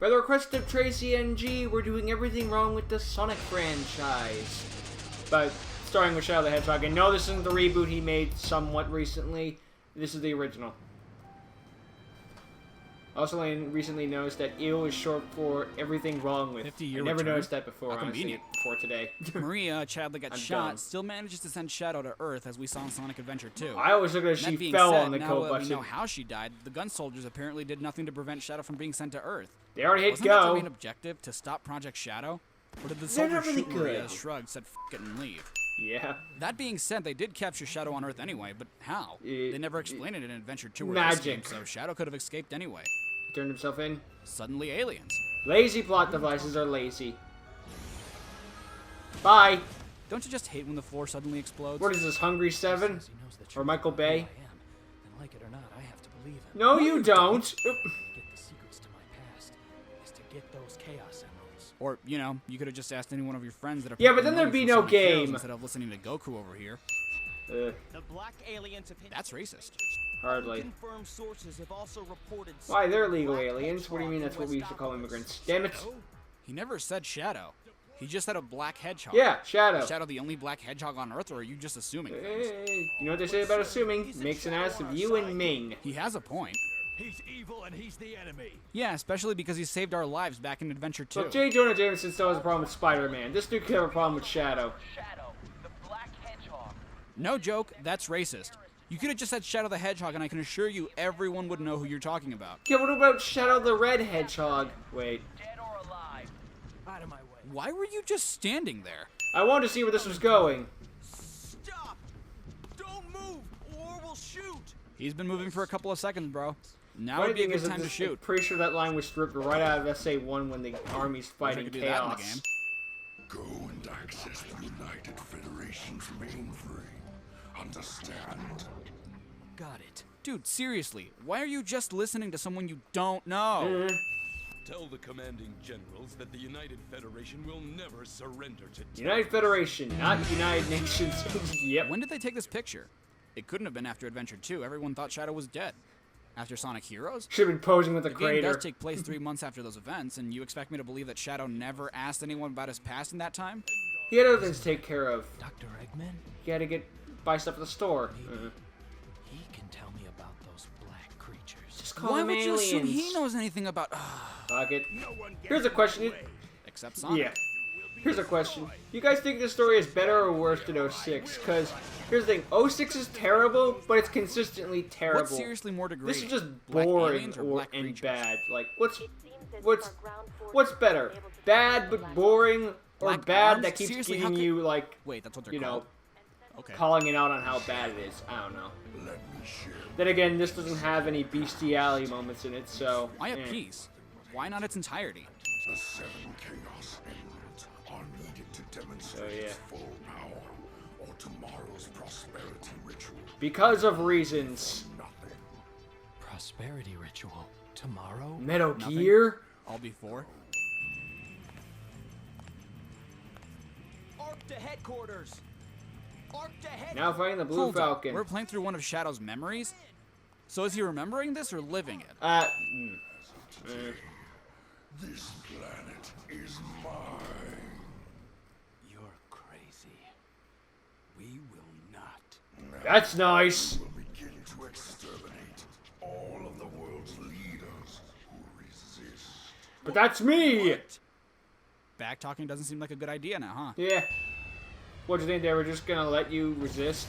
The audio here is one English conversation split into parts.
By the request of Tracy NG, we're doing everything wrong with the Sonic franchise. But starring with Shadow the Hedgehog. And no, this isn't the reboot he made somewhat recently. This is the original. Also, I recently noticed that EO is short for everything wrong with. 50-year I never return? noticed that before, How honestly, convenient. before today. Maria, child that got I'm shot, done. still manages to send Shadow to Earth, as we saw in Sonic Adventure 2. I always look at That she being fell said, on the now coat that we button. know how she died, the gun soldiers apparently did nothing to prevent Shadow from being sent to Earth. They already hit Wasn't that their main go. objective, to stop Project Shadow? Or did the They're soldiers not really shoot Maria, good. shrug, said f it and leave? Yeah. That being said, they did capture Shadow on Earth anyway, but how? They never explained it in Adventure 2 or this game, Magic. so Shadow could have escaped anyway. Turned himself in. Suddenly aliens. Lazy plot devices are lazy. Bye. Don't you just hate when the floor suddenly explodes? What is this, Hungry 7? Or Michael Bay? And like it or not, I have to believe him. No, you don't. Get the secrets to my past is to get those Chaos Emeralds. Or, you know, you could have just asked any one of your friends that are Yeah, but then there'd be no game. instead of listening to Goku over here. The black aliens have hit That's racist. Hardly. confirmed sources have also reported Why, they're legal aliens. What do you mean that's what we used to call immigrants? Damn it. He never said Shadow. He just said a black hedgehog. Yeah, Shadow. Is Shadow the only black hedgehog on Earth, or are you just assuming things? Hey, you know what they say about assuming? Makes an ass of you and Ming. He has a point. He's evil and he's the enemy. Yeah, especially because he saved our lives back in Adventure 2. Look, J. Jonah Jameson still has a problem with Spider-Man. This dude could have a problem with Shadow. Shadow, the black hedgehog. No joke, that's racist. You could have just said Shadow the Hedgehog, and I can assure you everyone would know who you're talking about. Yeah, what about Shadow the Red Hedgehog? Wait. Dead or alive. Out of my way. Why were you just standing there? I wanted to see where this was going. Stop! Don't move, or we'll shoot. He's been moving for a couple of seconds, bro. Now Funny would be a thing good is that time to this- shoot. I'm pretty sure that line was stripped right out of SA1 when the army's Wish I fighting could do that in the chaos. game. Go and access the United Federation's mainframe. Understand? Got it. Dude, seriously, why are you just listening to someone you don't know? Tell the commanding generals that the United Federation will never surrender to United Federation, not United Nations. Yep. When did they take this picture? It couldn't have been after Adventure 2. Everyone thought Shadow was dead. After Sonic Heroes? Should have been posing with a The game crater. does take place 3 months after those events, and you expect me to believe that Shadow never asked anyone about his past in that time? He had other things to take care of. Dr. Eggman, He had to buy stuff at the store. he can tell me about those black creatures. Just call Why them would you aliens. assume he knows anything about... Fuck it. Here's a question. Except Sonic. Yeah. Here's a question. You guys think this story is better or worse than 06? Because here's the thing. 06 is terrible, but it's consistently terrible. What's seriously more degrading? This is just Black boring aliens or black and creatures? bad. Like, what's better? Bad but boring, or Black bad arms? that keeps Seriously, giving how could- you, like, Wait, that's what they're you know, called? Okay. calling it out on how bad it is. I don't know. Let me share. Then again, this doesn't have any bestiality moments in it, so... Why a eh. piece? Why not its entirety? The 7 Chaos Emeralds are needed to demonstrate Oh, yeah. its full power, or tomorrow's prosperity ritual. Because of reasons. Nothing. Prosperity ritual. Tomorrow? Metal Nothing. Gear? All before? Arc to headquarters. Arc to headquarters. Now fighting the Blue Hold up, Falcon. we're playing through one of Shadow's memories? So is he remembering this or living it? This planet is mine. You're crazy. We will not. That's nice. Will begin to exterminate all of the world's leaders who resist. But that's me! Backtalking doesn't seem like a good idea now, huh? Yeah. What do you think, they were just gonna let you resist?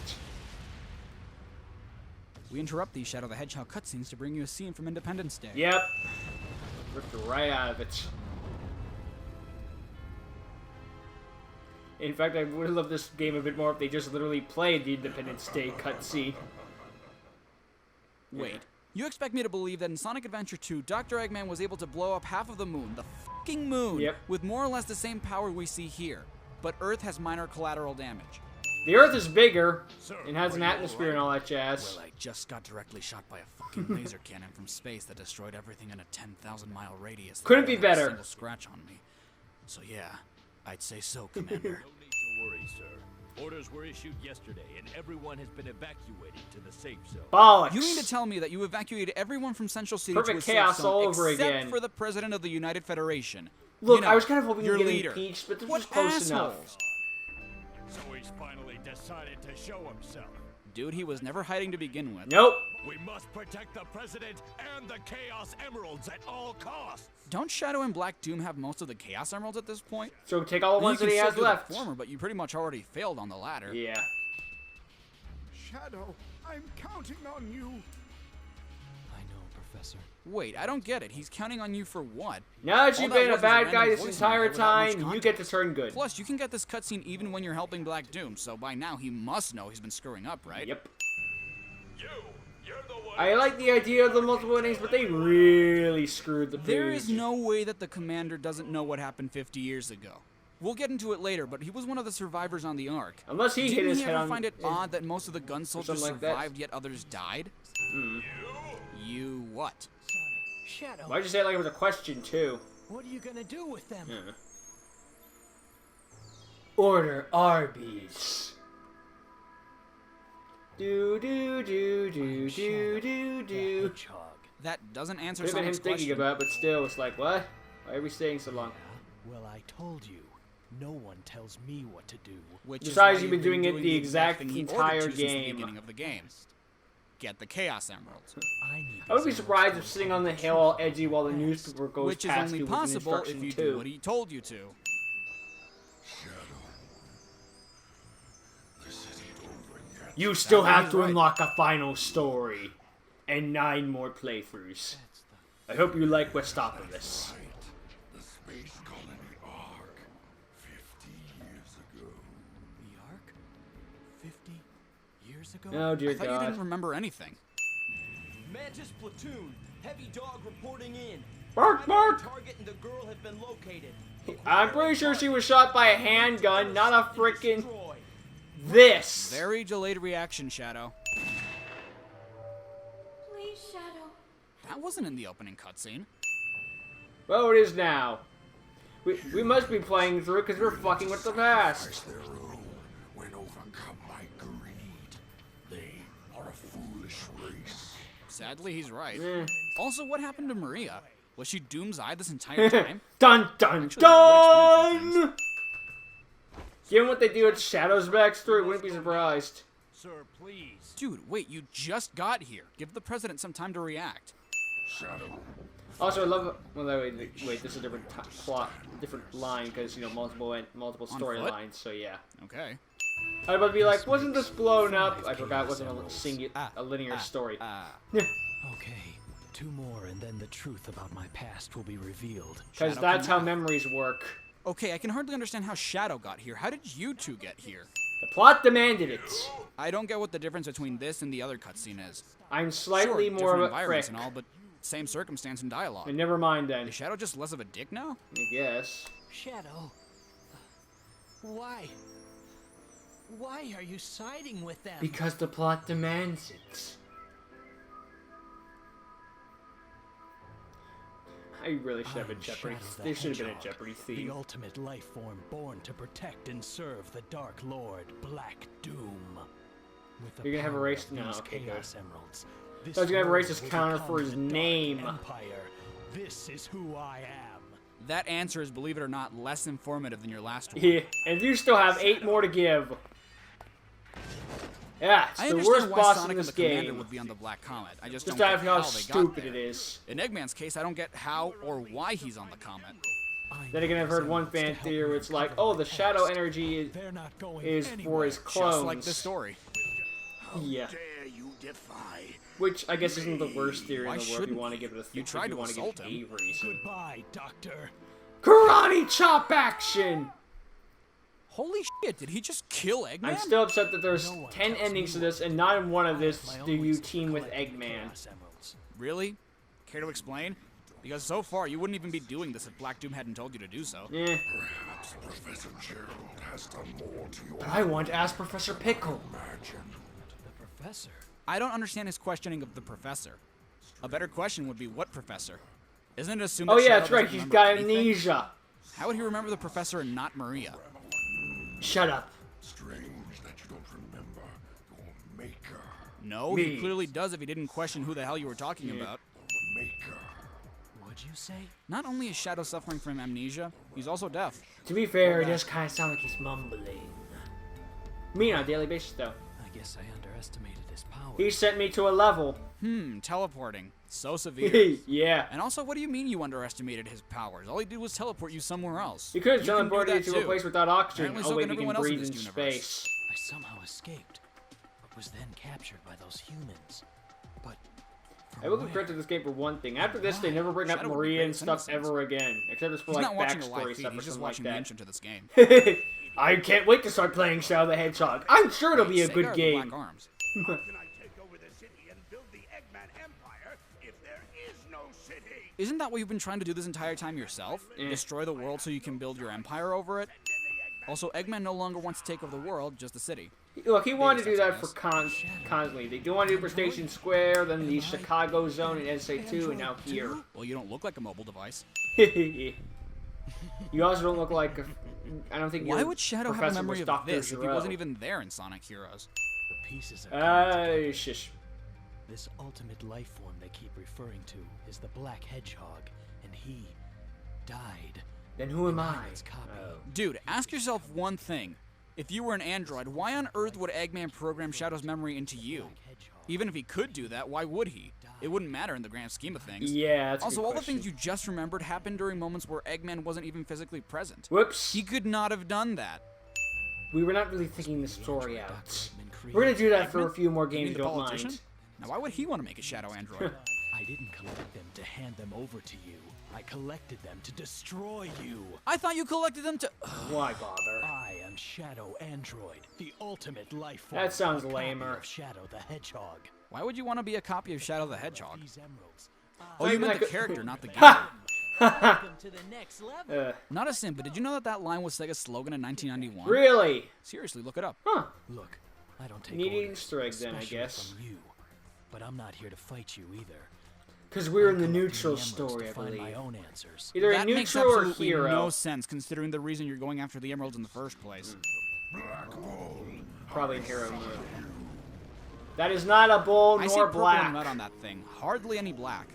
We interrupt these Shadow the Hedgehog cutscenes to bring you a scene from Independence Day. Yep. Ripped right out of it. In fact, I would love this game a bit more if they just literally played the Independence Day cutscene. Wait, you expect me to believe that in Sonic Adventure 2, Dr. Eggman was able to blow up half of the moon, the fucking moon, Yep. with more or less the same power we see here, but Earth has minor collateral damage? The Earth is bigger and has an atmosphere and all that jazz. Well, I just got directly shot by a fucking laser cannon from space that destroyed everything in a 10,000-mile radius. that Couldn't be without a better. single scratch on me. So yeah, I'd say so, Commander. No need to worry, sir. Orders were issued yesterday, and everyone has been evacuated to the safe zone. Bollocks. You mean to tell me that you evacuated everyone from Central City Perfect to a safe chaos zone all over except again. for the president of the United Federation? Look, You know, I was kind of hoping your you'd get leader. impeached, but this What was close assholes? enough. So he's finally decided to show himself. Dude, he was never hiding to begin with. Nope. We must protect the president and the Chaos Emeralds at all costs. Don't Shadow and Black Doom have most of the Chaos Emeralds at this point? So take all the ones You that can he still has do left. the former, but you pretty much already failed on the latter. Yeah. Shadow, I'm counting on you. I know, Professor. Wait, I don't get it. He's counting on you for what? Now that All you've that been a was bad random guy this voice entire in there without much time, you get to turn good. Plus, you can get this cutscene even when you're helping Black Doom, so by now he must know he's been screwing up, right? Yep. You're the one. I like the idea of the multiple endings, but they really screwed the There pooch. is no way that the commander doesn't know what happened 50 years ago. We'll get into it later, but he was one of the survivors on the Ark. Unless he hit Didn't his he head ever on... find it odd that most of the gun soldiers something like that. survived, yet others died? You what? Sonic, Shadow, Why'd you say it like it was a question, too? what are you gonna do with them? Order Arby's. Do do do do do do do. Hedgehog. That doesn't answer Could have been him Sonic's thinking question. about, but still, it's like, what? Why are we staying so long? Well, I told you. No one tells me what to do. Which is Besides, why you've been doing it the exact thing he entire ordered to since the game. beginning of the game. Get the Chaos Emeralds. I need I would be these surprised if emeralds sitting on the hill all edgy while the newspaper goes Which is past only you with an possible if instruction you too. do what he told you to. Shadow. This isn't over yet. You still have to right. unlock a final story. And 9 more playthroughs. I hope you like Westopolis. Right. The space colony Ark. 50 years ago. The Ark? 50 years ago? Oh dear I thought you God. didn't remember anything. Mantis platoon, heavy dog reporting in. Bark, Primary bark! Target and the girl have been located. I'm pretty sure she was shot by a handgun, not a freaking Destroy. this. Very delayed reaction, Shadow. Please, Shadow. That wasn't in the opening cutscene. Well, it is now. We must be playing through because we're fucking with the past. As their own, when overcome by greed, they are a foolish race. Sadly, he's right. Eh. Also, what happened to Maria? Was she Doom's Eye this entire time? Dun dun Actually, that would explain a few dun! Given what they do at Shadow's backstory, wouldn't be surprised. Sir, please. Dude, wait, you just got here. Give the president some time to react. Shadow. Also, I love. Well, wait, this is a different plot, different line because you know multiple foot? storylines. So yeah, Okay. I was about to be like, wasn't this blown up? I forgot, it wasn't a linear story. Okay. 2 more and then the truth about my past will be revealed. Because Shadow that's how come out. memories work. Okay, I can hardly understand how Shadow got here. How did you two get here? The plot demanded it. I don't get what the difference between this and the other cutscene is. I'm slightly Sure, more different of a environments prick. and all, but same circumstance and dialogue. And never mind then. Is Shadow just less of a dick now? I guess. Shadow. Why? Why are you siding with them? Because the plot demands it. I really should have a I'm Jeopardy. Shadow the There should have been a Hedgehog, Jeopardy The theme. ultimate life form born to protect and serve the Dark Lord, Black Doom. With the You're gonna have a power race- of no, these okay, good. Chaos Emeralds, this I was gonna have a world racist will counter become for his the Dark name. Empire. This is who I am. That answer is, believe it or not, less informative than your last one. Yeah, and you still have 8 more to give. Yeah, it's I the understand worst why boss Sonic in and this the Commander game. would be on the Black Comet. I just Just don't out get of how how they got stupid there. it is. In Eggman's case, I don't get how or why he's on the Comet. Then again, I've heard one fan theory where it's like, oh, the shadow energy They're not going is for anywhere. his clones. Just like this story. Yeah. Dare you defy? Which I guess isn't the worst theory Why in the world if you shouldn't want to he? give it a You if tried to want to give assault it him. a reason. Goodbye, Doctor. Karate chop action! Holy shit, did he just kill Eggman? I'm still upset that there's No one 10 tells endings to me this, and not in one of I this have my do own you ways to team with collect the Eggman. Chaos Emeralds. Really? Care to explain? Because so far, you wouldn't even be doing this if Black Doom hadn't told you to do so. Yeah. Perhaps Professor Gerald has done more to your But I want to ask Professor Pickle. imagine. The Professor. I don't understand his questioning of the Professor. A better question would be, what Professor? Isn't it assumed that Oh yeah, Shadow that's right, doesn't he's remember got anything? amnesia. How would he remember the Professor and not Maria? Shut up. Strange No, Me. he clearly does if he didn't question who the hell you were talking about. Maker. What'd you say? Not only is Shadow suffering from amnesia, he's also deaf. To be fair, it does kind of sound like he's mumbling. Me on a daily basis, though. I guess I underestimated his power. He sent me to a level. Teleporting. So severe. Yeah. And also, what do you mean you underestimated his powers? All he did was teleport you somewhere else. You could have can do teleported you that to a too. place without oxygen. Apparently Oh so wait, can we can everyone else in breathe in this universe. space. I somehow escaped, but was then captured by those humans. But I will give credit to this game for one thing. After this, they never bring up Shadow would be Maria great and in stuff some sense. ever again. Except it's for He's like not watching a live backstory feed, stuff or he's just something like watching the that. intro to this game. I can't wait to start playing Shadow the Hedgehog. I'm sure it'll be a Sega good or the game. Black Arms? How can I take over the city and build the Eggman Empire if there is no city? Isn't that what you've been trying to do this entire time yourself? Destroy the world so you can build your empire over it? Also, Eggman no longer wants to take over the world, just the city. Look, he wanted to do that steps, for constantly. They do want to do for Station Square, then the Chicago Zone and SA2, and now here. Well, you don't look like a mobile device. You also don't look like I don't think Why your would Shadow have a professor memory was of Dr. this if he Giro. wasn't even there in Sonic Heroes? the pieces are coming together. Shush. This ultimate life form they keep referring to is the Black Hedgehog, and he died. Then who am I? Its copy. Dude, ask yourself one thing. If you were an android, why on earth would Eggman program Shadow's memory into you? Even if he could do that, why would he? It wouldn't matter in the grand scheme of things. Yeah, that's a Also, good all the question. things you just remembered happened during moments where Eggman wasn't even physically present. Whoops. He could not have done that. We were not really thinking the story out. Eggman We're gonna do that for Eggman? a few more You games, mean the don't politician? mind. Now, why would he want to make a Shadow android? I didn't collect them to hand them over to you. I collected them to destroy you. I thought you collected them to... Why bother? I am Shadow Android, the ultimate life form. That sounds a copy lamer. of Shadow the Hedgehog. Why would you want to be a copy of Shadow the Hedgehog? These emeralds. Oh, you Like meant the a- character, not the game. Welcome to the next level. Not a sim, but did you know that that line was Sega's slogan in 1991? Really? Seriously, look it up. Huh. Look, I don't take Neat orders, Easter egg then, I especially guess. from you. But I'm not here to fight you either. Because we're in the I'm collecting neutral emeralds story, to I find believe. my own answers. Either a That makes neutral or absolutely hero. no sense, considering the reason you're going after the emeralds in the first place. Probably a hero move. That is not a bull I see nor purple and black. red on that thing. Hardly any black.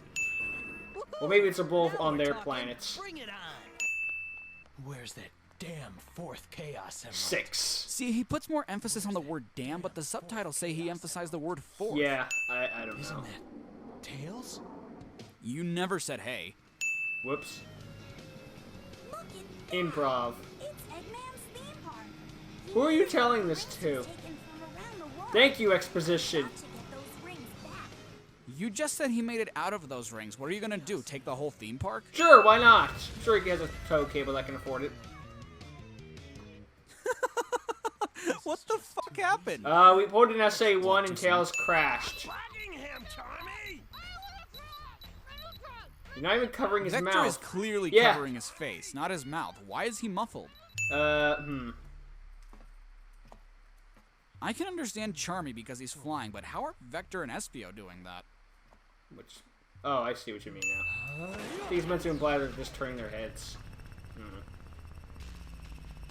Well, maybe it's a bull Now on we're their talking. planets. Bring it on. Where's that damn fourth Chaos Emerald? 6. See, he puts more emphasis on the word damn, but the subtitles say he emphasized the word for. Yeah, I don't Isn't know. that Tails? You never said hey. Whoops. Look, it, Improv. it's Eggman's theme park. Who are you telling this to? Taken from around the world. Thank you, exposition. Got to get those rings back. You just said he made it out of those rings. What are you gonna do? Take the whole theme park? Sure, why not? Sure, he has a tow cable that can afford it. What the fuck happened? We pulled an SA1 and Tails crashed. Buckingham, Tommy! You're not even covering his Vector mouth. is clearly Yeah. covering his face, not his mouth. Why is he muffled? I can understand Charmy because he's flying, but how are Vector and Espio doing that? Which, oh, I see what you mean now. He's meant to imply they're just turning their heads.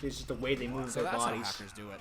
It's just the way they move So their that's how bodies. hackers do it.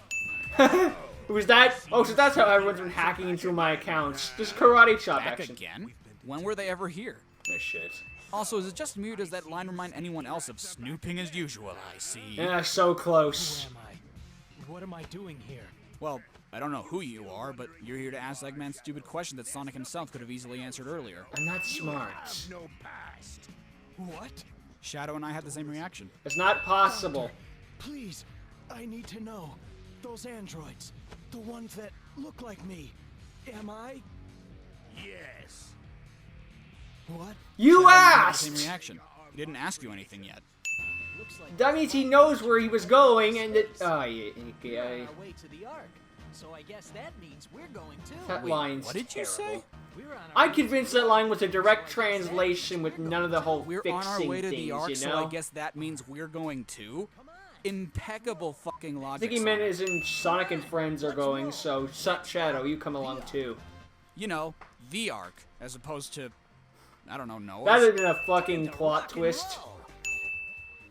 Was that? Oh, so that's how everyone's been hacking into my accounts. Just karate chop Back action. again? When were they ever here? Oh shit. Also, is it just me or does that line remind anyone else of snooping as usual, I see? Yeah, so close. Who am I? What am I doing here? Well, I don't know who you are, but you're here to ask Eggman's stupid question that Sonic himself could have easily answered earlier. I'm not smart. No past. What? Shadow and I had the same reaction. It's not possible. Please, I need to know. Those androids, the ones that look like me. Am I? Yes. What? You Shadow and I had the asked! same reaction. He didn't ask you anything yet. Looks like That means he knows where he was going and it. Oh, yeah. we're on our way to the Ark. So I guess that means we're going too. That Wait, line's what did you terrible. say? We're on our I'm way convinced to that the line Ark. was a direct So I guess that translation with means none of the whole We're fixing on our way to things, the Ark, you so know? I guess that means we're going too? Come on. Impeccable fucking I logic. think he meant Sonic. as in Sonic and friends are going, so Shadow, you come along too. You know, the Ark, as opposed to, I don't know, Noah's. That isn't a fucking Time to plot rock and twist. roll.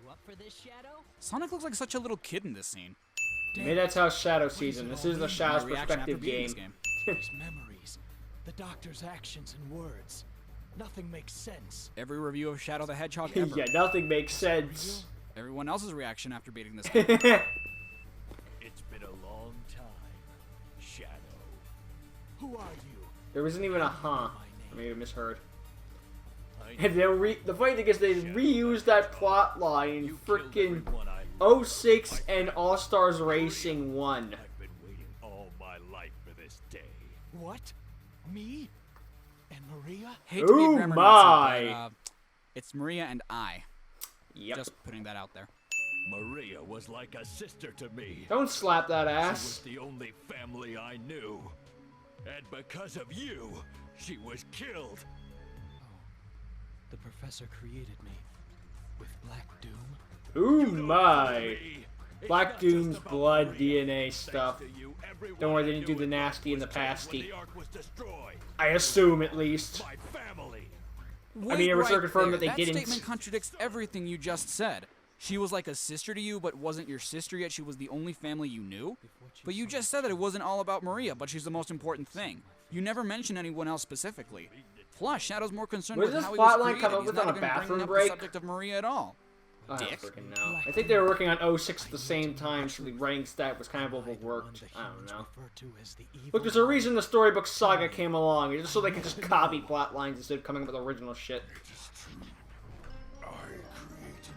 You up for this, Shadow? Sonic looks like such a little kid in this scene. Maybe that's how Shadow sees him. This is the My Shadow's reaction after perspective beating game. this game. These memories. The doctor's actions and words. Nothing makes sense. Every review of Shadow the Hedgehog ever. Yeah, nothing makes sense. Everyone else's reaction after beating this game. It's been a long time, Shadow. Who are you? There wasn't even a huh. I may have misheard. And the funny thing is they reused that plot line in frickin' 06 and All-Stars Racing 1. I've been waiting all my life for this day. What? Me? And Maria? Hate to be Oh grammar my. Nazi, but, it's Maria and I. Yep. Just putting that out there. Maria was like a sister to me. Don't slap that She was ass. the only family I knew. And because of you, she was killed. The professor created me with Black Doom. Oh my. Black Doom's blood DNA stuff. Don't worry, they didn't do the nasty and the pasty. I assume, at least. Wait, mean, it was right confirmed there. that they didn't. That statement contradicts everything you just said. She was like a sister to you, but wasn't your sister yet. She was the only family you knew. But you just said that it wasn't all about Maria, but she's the most important thing. You never mentioned anyone else specifically. Plus, Shadow's more concerned Where with does how this he was plotline created. come up He's with not on a even bathroom bringing up break? the subject of Maria at all. I don't Dick. freaking know. I think they were working on 06 at the same time, so the writing stack was kind of overworked. I don't know. Look, there's a reason the storybook saga came along. It's just so they could just copy plot lines instead of coming up with original shit. I created you.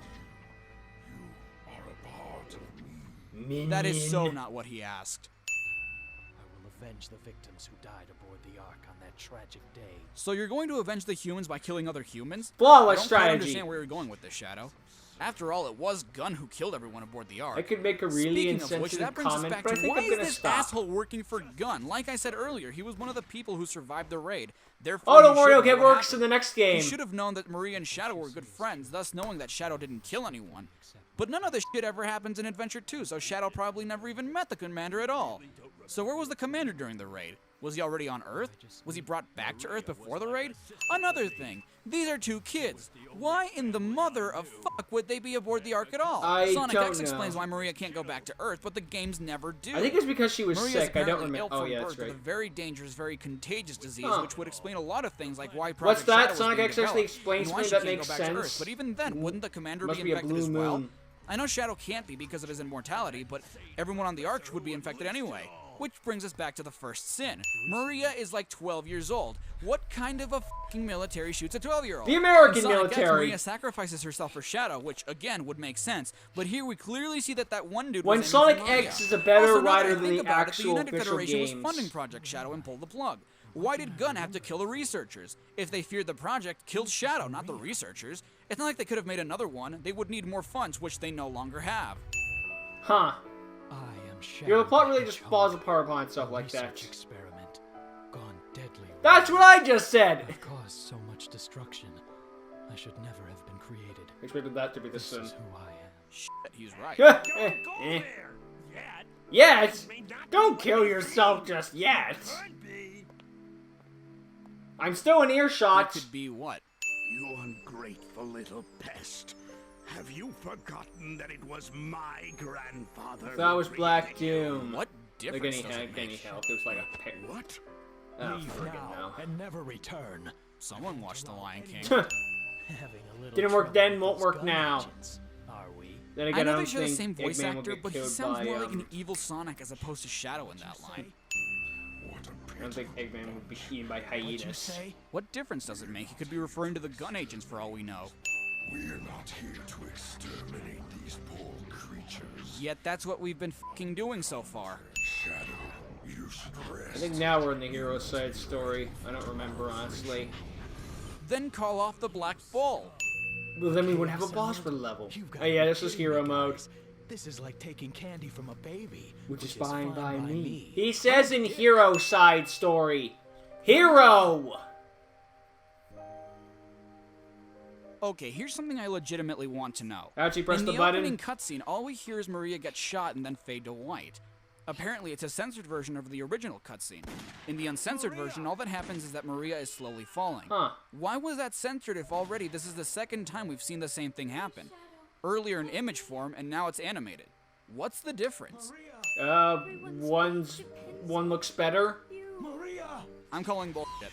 You are a part of me. That is so not what he asked. I will avenge the victims who died aboard the Ark on that tragic day. So you're going to avenge the humans by killing other humans? Flawless I don't quite strategy. understand where you're going with this, Shadow. After all, it was Gunn who killed everyone aboard the Ark. I could make a really Speaking of which, insensitive that brings us comment, back but I to think why I'm gonna is this stop. asshole working for Gunn? Like I said earlier, he was one of the people who survived the raid. Therefore, Oh, don't he worry, should it'll get know what worse in happened. the next He game. should have known that Maria and Shadow were good friends, thus knowing that Shadow didn't kill anyone. But none of this shit ever happens in Adventure 2, so Shadow probably never even met the commander at all. So where was the commander during the raid? Was he already on Earth? Was he brought back to Earth before the raid? Another thing, these are two kids. Why in the mother of fuck would they be aboard the Ark at all? I Sonic don't X explains know. why Maria can't go back to Earth, but the games never do. I think it's because she was Maria's sick. I don't apparently remember. ill Oh, from yeah, birth that's right. with a very dangerous, very contagious disease, Huh. which would explain a lot of things like why What's Project that? Shadow was Sonic being X actually developed, explains and why to me she that can't makes go back to sense. Earth. But even then, wouldn't the commander Must be be a infected blue as well? moon. I know Shadow can't be because of his immortality, but everyone on the Ark would be infected anyway. Which brings us back to the first sin. Maria is like 12 years old. What kind of a fucking military shoots a 12-year-old? The American In Sonic X, military. Maria sacrifices herself for Shadow, which again would make sense. But here we clearly see that one dude When was aiming Sonic for Maria. X is a better Also, now that writer I than think the about it, actual the United official Federation games. was funding Project Shadow and pulled the plug. Why did Gunn have to kill the researchers? If they feared the project, killed Shadow, not the researchers. It's not like they could have made another one. They would need more funds, which they no longer have. Huh. I am Shadow. You know, the plot really the just Hedgehog, falls apart upon a stuff like that. research experiment gone deadly That's wrong. what I just said! I've caused so much destruction. I should never have been created. Expected that to be the This sin. is who I am. Shit, he's right. Yet! Don't kill yourself just yet! I'm still in That earshot. could be what? You ungrateful little pest. Have you forgotten that it was my grandfather? That who was Black created Doom. What Like difference any, does it any make? help. It was like a you? pick. What? Oh, Leave friggin' now and never return. Someone watched The Lion King. Having a little Didn't work trouble then, with won't those work gun now. agents, are we? Then I again, I know don't they share the think same voice Eggman will actor, get but he killed sounds by, more like an evil Sonic as opposed to Shadow in that line. What a I don't think Eggman would be eaten by What'd you hyenas. say? What difference does it make? He could be referring to the gun agents for all we know. We're not here to exterminate these poor creatures. Yet that's what we've been fucking doing so far. Shadow, you should rest. I think now we're in the hero side story. I don't remember, honestly. Then call off the Black Bull. Well, then we wouldn't have a boss for the level. You've Oh gotta yeah, be this is kidding hero me, mode. guys. This is like taking candy from a baby, Which is fine by me. me. He says in hero side story. Hero! Okay, here's something I legitimately want to know. Actually, press in the the button. opening cutscene, all we hear is Maria get shot and then fade to white. Apparently, it's a censored version of the original cutscene. In the uncensored version, all that happens is that Maria is slowly falling. Huh. Why was that censored if already this is the second time we've seen the same thing happen? Earlier in image form, and now it's animated. What's the difference? One looks better. Maria! I'm calling bullshit.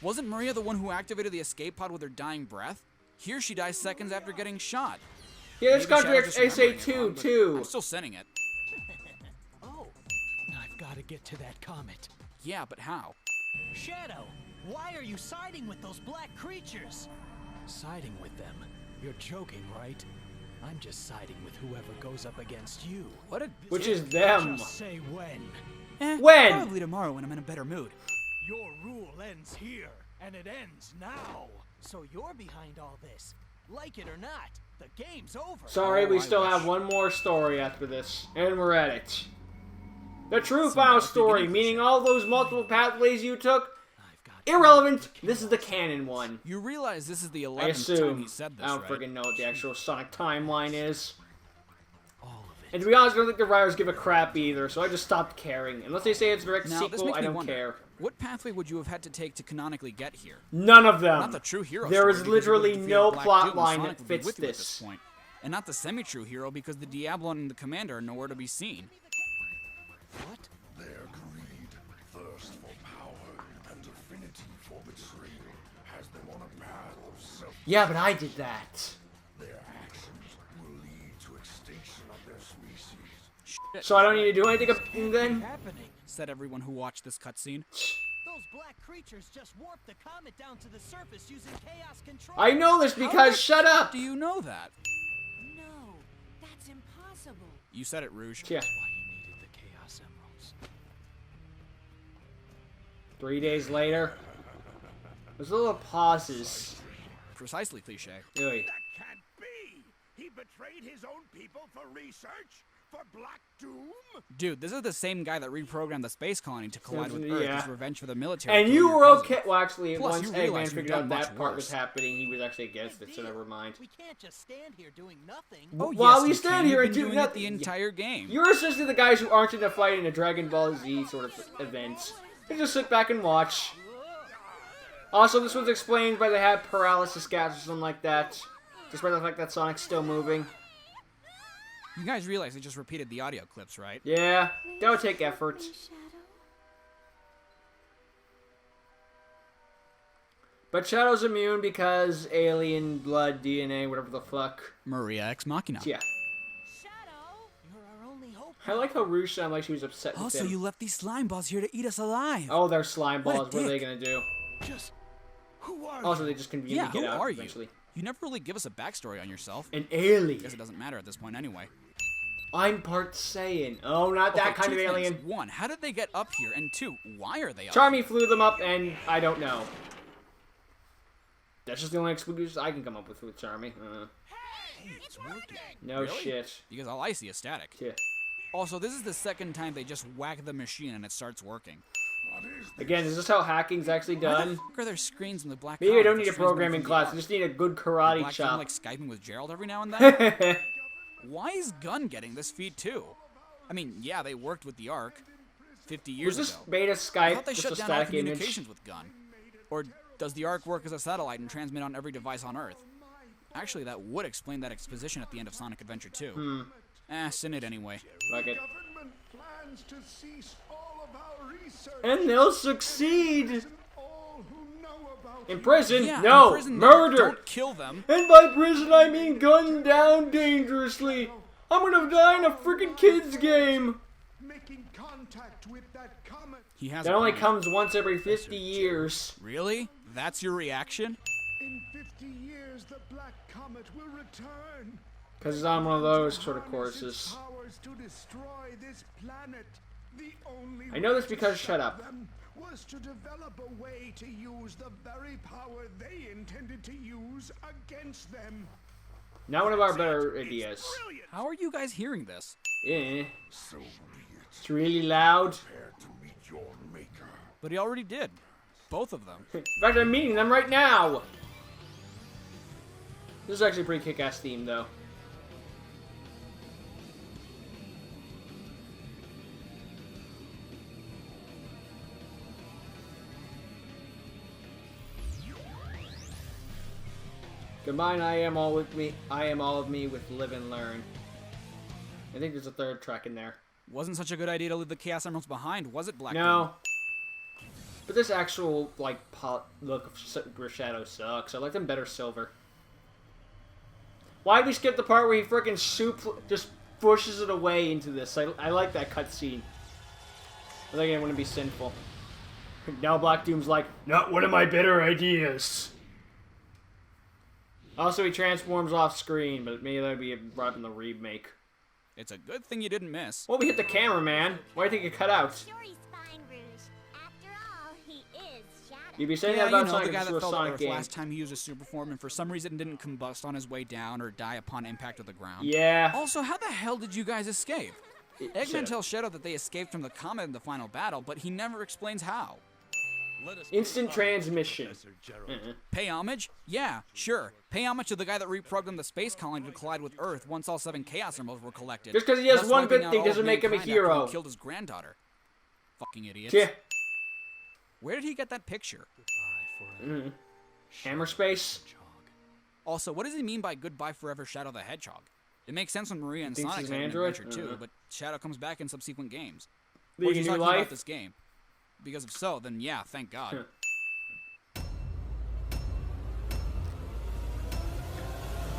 Wasn't Maria the one who activated the escape pod with her dying breath? Here she dies seconds after getting shot. Yeah, this Maybe Shadow's contradicts just remembering it SA2 wrong, but too. I'm still sending it. Oh, I've got to get to that comet. Yeah, but how? Shadow, why are you siding with those black creatures? Siding with them? You're joking, right? I'm just siding with whoever goes up against you. What a... Which is them. Just say when. When? Probably tomorrow when I'm in a better mood. Your rule ends here, and it ends now. So you're behind all this. Like it or not, the game's over. Sorry, Oh, we I still wish. have one more story after this, and we're at it. The true Some final dark story, beginning. meaning all those multiple pathways you took, I've got irrelevant. This is the canon one. You realize this is the I 11th time assume. he said this, I don't right? friggin' know what the actual Sonic timeline is. all of it. And to be honest, I don't think the writers give a crap either, so I just stopped caring. Unless they say it's a direct Now, this sequel, makes I me don't wonder, care. what pathway would you have had to take to canonically get here? None of them. Not the true hero There story, is because you literally would've no defeated Black plot Doom and line Sonic that would be fits with you at this. point. And not the semi-true hero because the Diablo and the Commander are nowhere to be seen. What? Their greed, thirst for power, and affinity for betrayal has them on a path of self. Yeah, but I did that. Their actions will lead to extinction of their species. Shit, So I don't need to do anything then? Happening? said everyone who watched this cutscene. Those black creatures just warped the comet down to the surface using chaos control. I know this because shut up. Do you know that? No, that's impossible. You said it, Rouge. Yeah. That's why you needed the chaos emeralds. 3 days later. There's little pauses. Precisely cliche. Really. That can't be! He betrayed his own people for research? For Black Doom? Dude, this is the same guy that reprogrammed the space colony to collide with Yeah. Earth as revenge for the military. And killing you your were president. okay. Well, actually, Plus, once you Eggman realize you've figured out done that much part was worse. happening, he was actually against it, so never mind. We can't just stand here doing nothing. Oh, While yes, we you stand can. here You've and been do doing it nothing. the entire game. You're essentially the guys who aren't in a fight in a Dragon Ball Z sort of event. They just sit back and watch. Also, this was explained by the had paralysis gas or something like that. Despite the fact that Sonic's still moving. You guys realize they just repeated the audio clips, right? Yeah, that would take effort. Shadow. But Shadow's immune because alien blood, DNA, whatever the fuck. Maria Ex Machina. Yeah. Shadow. You're our only hope. I like how Rouge sounded like she was upset with Oh, so him. you left these slime balls here to eat us alive. Oh, they're slime What a balls. What are they dick. gonna do? Just who are Also, you? they just conveniently Yeah, get who out are you? eventually. You never really give us a backstory on yourself. An Guess alien. it doesn't matter at this point anyway. I'm part Saiyan. Oh, not that Okay, kind of two alien. things. One, how did they get up here? And two, why are they up Charmy flew them up, and I don't know. That's just the only excuse I can come up with Charmy. It's working. No Really? shit. Because all I see is static. Yeah. Also, this is the second time they just whack the machine and it starts working. Again, is this how hacking's actually Why the done? fuck are there screens in the black Maybe I collar don't for need a transmitting programming from the class. I Ark? just need a good The karate Black Gun, chop. like Skyping with Gerald every now and then? Why is Gunn getting this feed too? I mean, yeah, they worked with the Ark 50 years Was this ago. beta I Skype? thought they Just shut a down all static image? communications with Gunn. Or does the Ark work as a satellite and transmit on every device on Earth? Actually, that would explain that exposition at the end of Sonic Adventure 2. Send it anyway. Fuck it. Government plans to cease all of our research. And they'll succeed! And all who know about In prison? Yeah, No! in prison, Murder! Don't kill them. And by prison, I mean gunned down dangerously. I'm gonna die in a freaking kids game. making contact with that comet. He has That a only point. comes once every 50 years. Really? That's your reaction? In 50 years, the black comet will return. Because it's on one of those sort of Harness its courses. powers to destroy this planet. The only I know this way to because shut stop up. them was to develop a way to use the very power they intended to use against them. Not one of our better ideas. How are you guys hearing this? Eh. So be it. It's really loud. Prepare to meet your maker. But he already did. Both of them. In fact, I'm meeting them right now. This is actually a pretty kick-ass theme, though. Combine I am all with me. I am all of me with live and learn. I think there's a third track in there. Wasn't such a good idea to leave the Chaos Emeralds behind, was it, Black No. Doom? But this actual, like, look of Super Shadow sucks. I like them better silver. Why'd we skip the part where he frickin' just pushes it away into this? I like that cutscene. I think it wouldn't be sinful. Now Black Doom's like, not one of my better ideas. Also, he transforms off screen, but maybe that'd be brought up in the remake. It's a good thing you didn't miss. Well, we hit the camera, man. Why do you think it cut out? Sure, he's fine, Rouge. After all, he is Shadow. You'd be saying Yeah, that about you know, Sonic the guy if this that was a fell to Sonic Earth game. last time he used a super form and for some reason didn't combust on his way down or die upon impact with the ground. Yeah. Also, how the hell did you guys escape? Eggman Shut up. tells Shadow that they escaped from the comet in the final battle, but he never explains how. Let us Instant pay transmission. Professor Gerald. Pay homage? Yeah, sure. Pay homage to the guy that reprogrammed the space colony to collide with Earth once all 7 Chaos Emeralds were collected. Just 'cause he has thus one wiping good out thing all of doesn't make him a mankind after hero. he killed his granddaughter. Fucking idiots. Yeah. Where did he get that picture? Hammer space. Also, what does he mean by goodbye forever Shadow the Hedgehog? It makes sense when Maria and Thinks Sonic he's had an an android? adventure too, but Shadow comes back in subsequent games. Or Leading is he a new talking life. about this game? Because if so, then yeah, thank God.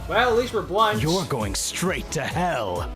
Well, at least we're blunt. You're going straight to hell.